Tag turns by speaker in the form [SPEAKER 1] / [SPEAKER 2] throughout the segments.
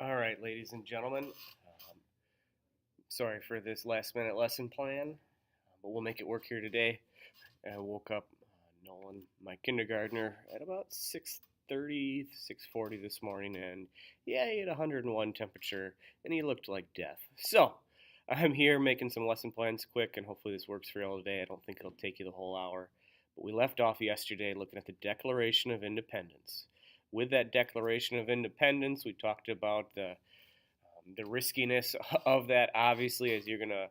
[SPEAKER 1] All right, ladies and gentlemen. Sorry for this last minute lesson plan, but we'll make it work here today. I woke up Nolan, my kindergartner, at about 6:30, 6:40 this morning, and yeah, he had 101 temperature, and he looked like death. So I'm here making some lesson plans quick, and hopefully this works for you all today. I don't think it'll take you the whole hour. But we left off yesterday looking at the Declaration of Independence. With that Declaration of Independence, we talked about the riskiness of that, obviously, as you're gonna,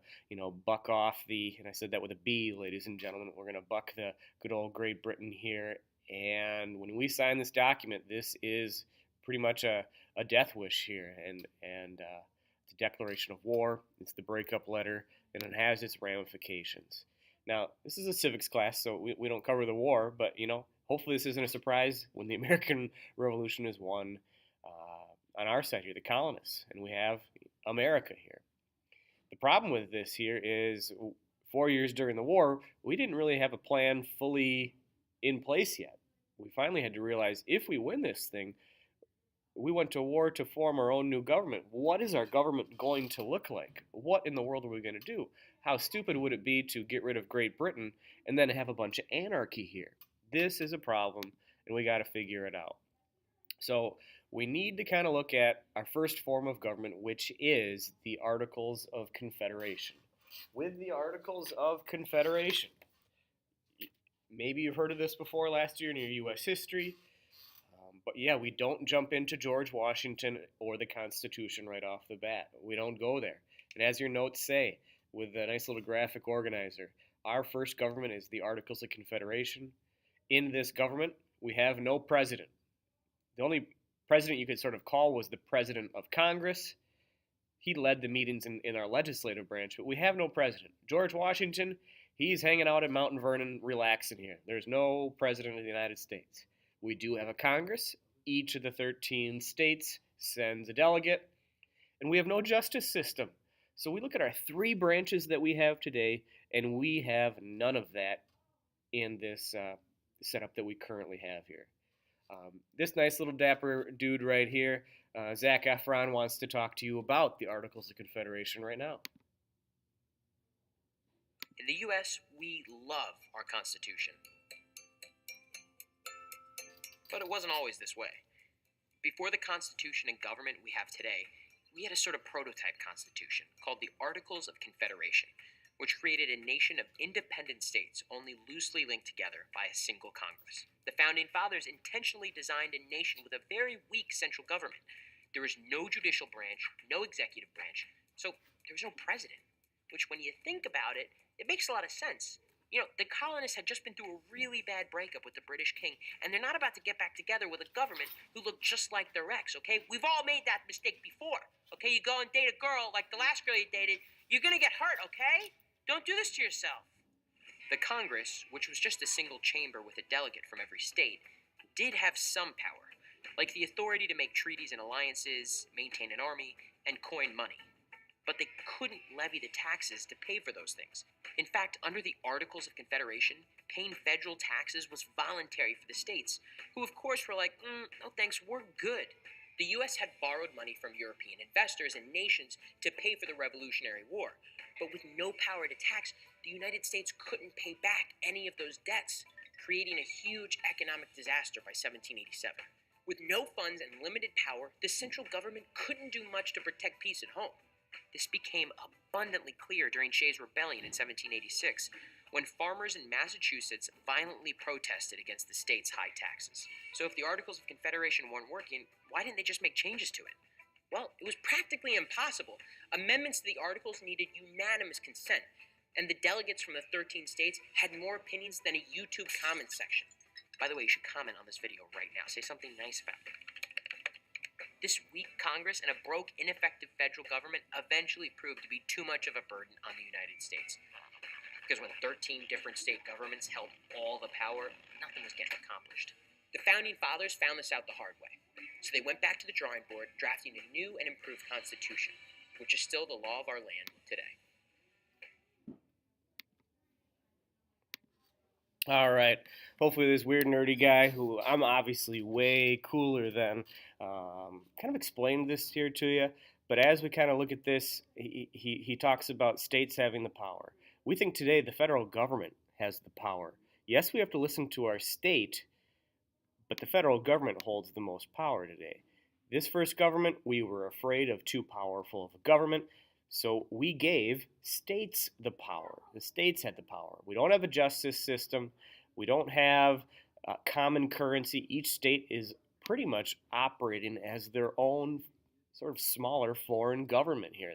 [SPEAKER 1] buck off and I said that with a B, ladies and gentlemen, we're gonna buck the good old Great Britain here. And when we sign this document, this is pretty much a death wish here, and it's a declaration of war. It's the breakup letter, and it has its ramifications. Now, this is a civics class, so we don't cover the war, but hopefully this isn't a surprise when the American Revolution is won. On our side here, the colonists, and we have America here. The problem with this here is 4 years during the war, we didn't really have a plan fully in place yet. We finally had to realize if we win this thing, we went to war to form our own new government. What is our government going to look like? What in the world are we going to do? How stupid would it be to get rid of Great Britain and then have a bunch of anarchy here? This is a problem, and we got to figure it out. So we need to kind of look at our first form of government, which is the Articles of Confederation. With the Articles of Confederation, maybe you've heard of this before last year in your U.S. history, but yeah, we don't jump into George Washington or the Constitution right off the bat. We don't go there. And as your notes say, with a nice little graphic organizer, our first government is the Articles of Confederation. In this government, we have no president. The only president you could sort of call was the president of Congress. He led the meetings in our legislative branch, but we have no president. George Washington, he's hanging out at Mount Vernon relaxing here. There's no president of the United States. We do have a Congress. Each of the 13 states sends a delegate, and we have no justice system. So we look at our three branches that we have today, and we have none of that in this setup that we currently have here. This nice little dapper dude right here, Zac Efron, wants to talk to you about the Articles of Confederation right now.
[SPEAKER 2] In the U.S., we love our Constitution. But it wasn't always this way. Before the Constitution and government we have today, we had a sort of prototype Constitution called the Articles of Confederation, which created a nation of independent states only loosely linked together by a single Congress. The Founding Fathers intentionally designed a nation with a very weak central government. There was no judicial branch, no executive branch, so there was no president, which when you think about it, it makes a lot of sense. The colonists had just been through a really bad breakup with the British king, and they're not about to get back together with a government who looked just like their ex, okay? We've all made that mistake before, okay? You go and date a girl like the last girl you dated, you're gonna get hurt, okay? Don't do this to yourself. The Congress, which was just a single chamber with a delegate from every state, did have some power, like the authority to make treaties and alliances, maintain an army, and coin money. But they couldn't levy the taxes to pay for those things. In fact, under the Articles of Confederation, paying federal taxes was voluntary for the states, who of course were like, no thanks, we're good. The U.S. had borrowed money from European investors and nations to pay for the Revolutionary War, but with no power to tax, the United States couldn't pay back any of those debts, creating a huge economic disaster by 1787. With no funds and limited power, the central government couldn't do much to protect peace at home. This became abundantly clear during Shays' Rebellion in 1786, when farmers in Massachusetts violently protested against the state's high taxes. So if the Articles of Confederation weren't working, why didn't they just make changes to it? Well, it was practically impossible. Amendments to the Articles needed unanimous consent, and the delegates from the 13 states had more opinions than a YouTube comment section. By the way, you should comment on this video right now. Say something nice about it. This weak Congress and a broke, ineffective federal government eventually proved to be too much of a burden on the United States. Because when 13 different state governments held all the power, nothing was getting accomplished. The Founding Fathers found this out the hard way. So they went back to the drawing board, drafting a new and improved Constitution, which is still the law of our land today.
[SPEAKER 1] All right. Hopefully, this weird nerdy guy, who I'm obviously way cooler than, kind of explained this here to you. But as we kind of look at this, he talks about states having the power. We think today the federal government has the power. Yes, we have to listen to our state, but the federal government holds the most power today. This first government, we were afraid of too powerful of a government, so we gave states the power. The states had the power. We don't have a justice system. We don't have common currency. Each state is pretty much operating as their own sort of smaller foreign government here.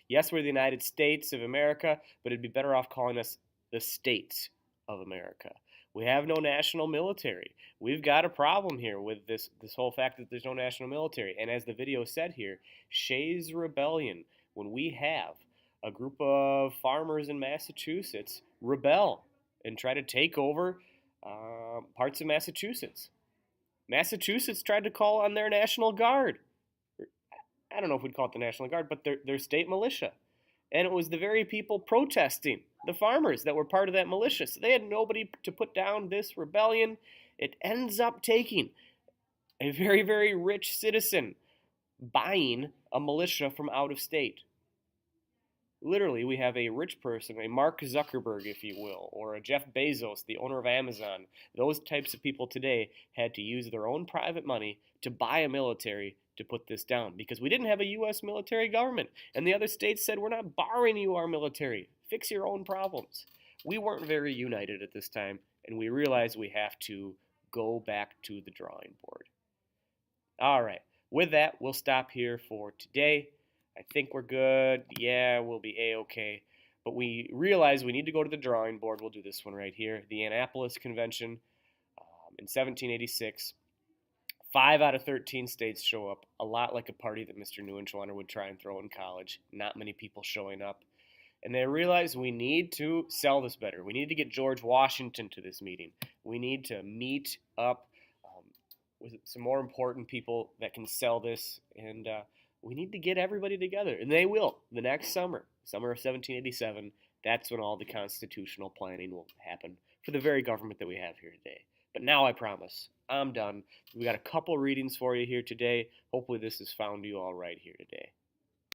[SPEAKER 1] Yes, we're the United States of America, but it'd be better off calling us the states of America. We have no national military. We've got a problem here with this whole fact that there's no national military. And as the video said here, Shays' Rebellion, when we have a group of farmers in Massachusetts rebel and try to take over parts of Massachusetts. Massachusetts tried to call on their National Guard. I don't know if we'd call it the National Guard, but their state militia. And it was the very people protesting, the farmers that were part of that militia. So they had nobody to put down this rebellion. It ends up taking a very, very rich citizen buying a militia from out of state. Literally, we have a rich person, a Mark Zuckerberg, if you will, or a Jeff Bezos, the owner of Amazon. Those types of people today had to use their own private money to buy a military to put this down because we didn't have a U.S. military government. And the other states said, we're not borrowing you our military. Fix your own problems. We weren't very united at this time, and we realized we have to go back to the drawing board. All right. With that, we'll stop here for today. I think we're good. Yeah, we'll be A-okay. But we realize we need to go to the drawing board. We'll do this one right here. The Annapolis Convention in 1786. 5 out of 13 states show up, a lot like a party that Mr. Neuenschwander would try and throw in college. Not many people showing up. And they realize we need to sell this better. We need to get George Washington to this meeting. We need to meet up with some more important people that can sell this, and we need to get everybody together. And they will. The next summer of 1787, that's when all the constitutional planning will happen for the very government that we have here today. But now I promise, I'm done. We got a couple readings for you here today. Hopefully this has found you all right here today.